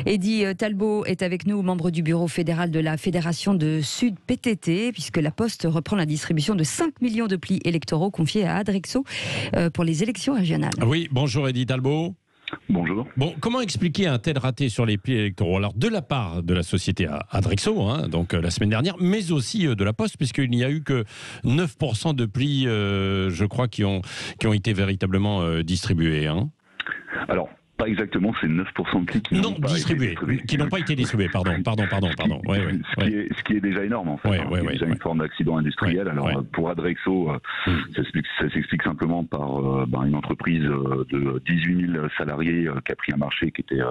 Eddy Talbot est avec nous, membre du bureau fédéral de la Fédération de Sud PTT, puisque la Poste reprend la distribution de 5 millions de plis électoraux confiés à Adrexo pour les élections régionales. Oui, bonjour Eddy Talbot. Bonjour. Bon, comment expliquer un tel raté sur les plis électoraux? Alors, de la part de la société Adrexo, donc la semaine dernière, mais aussi de la Poste, puisqu'il n'y a eu que 9% de plis, je crois, qui ont été véritablement distribués. Alors, pas exactement, c'est 9% de plis qui n'ont pas distribués, qui n'ont pas été distribués, pardon. Ce qui est déjà énorme, en fait. C'est déjà une forme d'accident industriel. Pour Adrexo, ça s'explique simplement par une entreprise de 18 000 salariés qui a pris un marché qui était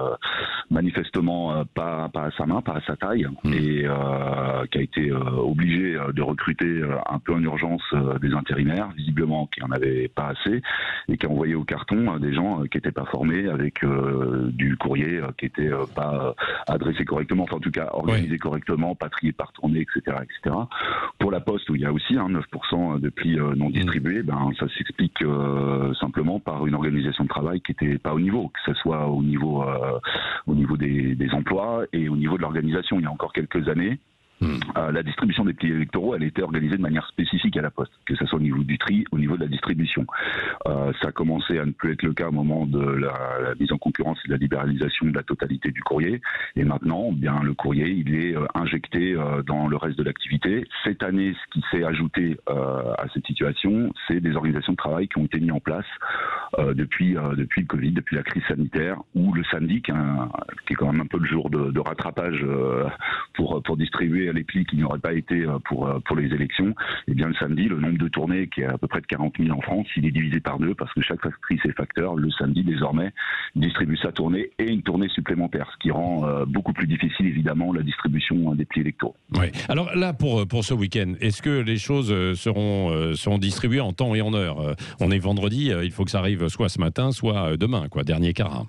manifestement pas à sa main, pas à sa taille, et qui a été obligé de recruter un peu en urgence des intérimaires, visiblement qui n'en avaient pas assez, et qui a envoyé au carton des gens qui n'étaient pas formés, avec du courrier qui n'était pas adressé correctement, enfin en tout cas organisé correctement, pas trié par tournée, etc., etc. Pour la Poste, où il y a aussi 9% de plis non distribués, ça s'explique simplement par une organisation de travail qui n'était pas au niveau, que ce soit au niveau des emplois et au niveau de l'organisation. Il y a encore quelques années, la distribution des plis électoraux, elle était organisée de manière spécifique à la Poste, que ce soit au niveau du tri, au niveau de la distribution. Ça a commencé à ne plus être le cas au moment de la mise en concurrence et de la libéralisation de la totalité du courrier. Et maintenant, le courrier, il est injecté dans le reste de l'activité. Cette année, ce qui s'est ajouté à cette situation, c'est des organisations de travail qui ont été mises en place depuis le Covid, depuis la crise sanitaire, où le samedi, qui est quand même un peu le jour de rattrapage pour distribuer les plis qui n'auraient pas été pour les élections, et bien le samedi, le nombre de tournées, qui est à peu près de 40 000 en France, il est divisé par 2 parce que chaque factrice et facteur, le samedi désormais, distribue sa tournée et une tournée supplémentaire, ce qui rend beaucoup plus difficile évidemment la distribution des plis électoraux. Oui. Alors là, pour ce week-end, est-ce que les choses seront distribuées en temps et en heure? On est vendredi, il faut que ça arrive soit ce matin, soit demain, dernier quart.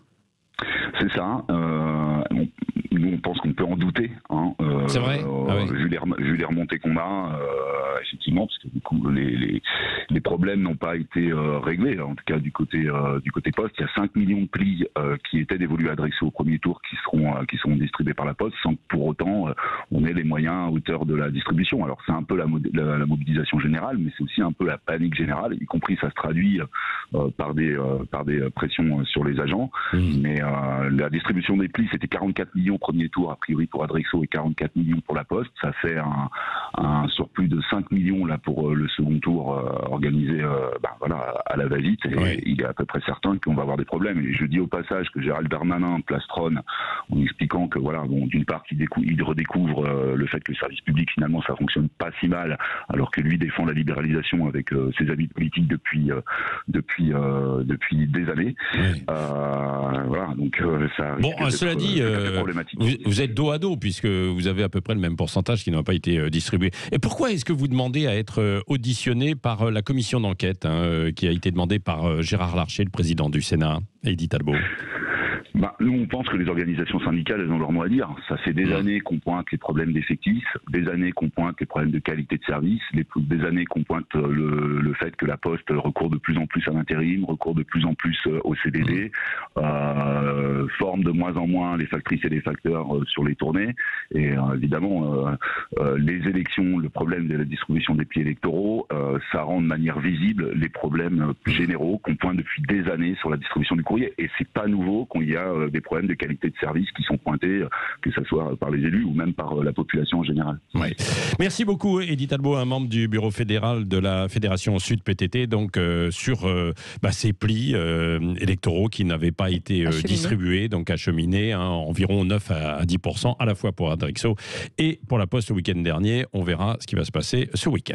C'est ça. Nous, on pense qu'on peut en douter. C'est vrai. Vu les remontées qu'on a, effectivement, parce que du coup, les problèmes n'ont pas été réglés. En tout cas, du côté Poste, il y a 5 millions de plis qui étaient dévolus à Adrexo au premier tour, qui seront distribués par la Poste, sans que pour autant on ait les moyens à hauteur de la distribution. Alors, c'est un peu la mobilisation générale, mais c'est aussi un peu la panique générale, y compris ça se traduit par des pressions sur les agents. Mais la distribution des plis, c'était 44 millions au premier tour, a priori pour Adrexo, et 44 millions pour la Poste. Ça fait un surplus de 5 millions là pour le second tour organisé à la va-vite. Et il est à peu près certain qu'on va avoir des problèmes. Et je dis au passage que Gérald Darmanin plastronne en expliquant que d'une part il redécouvre le fait que le service public finalement ça fonctionne pas si mal, alors que lui défend la libéralisation avec ses avis politiques depuis des années. Donc ça. Cela dit, vous êtes dos à dos, puisque vous avez à peu près le même pourcentage qui n'a pas été distribué. Et pourquoi est-ce que vous demandez à être auditionné par la commission d'enquête qui a été demandée par Gérard Larcher, le président du Sénat, Eddy Talbot? Nous, on pense que les organisations syndicales, elles ont leur mot à dire. Ça fait des années qu'on pointe les problèmes d'effectifs, des années qu'on pointe les problèmes de qualité de service, des années qu'on pointe le fait que la Poste recourt de plus en plus à l'intérim, recourt de plus en plus au CDD, forme de moins en moins les factrices et les facteurs sur les tournées. Et évidemment, les élections, le problème de la distribution des plis électoraux, ça rend de manière visible les problèmes généraux qu'on pointe depuis des années sur la distribution du courrier. Et c'est pas nouveau qu'il y a des problèmes de qualité de service qui sont pointés, que ce soit par les élus ou même par la population en général. Merci beaucoup Eddy Talbot, un membre du bureau fédéral de la Fédération Sud PTT, donc sur ces plis électoraux qui n'avaient pas été distribués, donc acheminés, environ 9 à 10%, à la fois pour Adrexo et pour la Poste le week-end dernier. On verra ce qui va se passer ce week-end.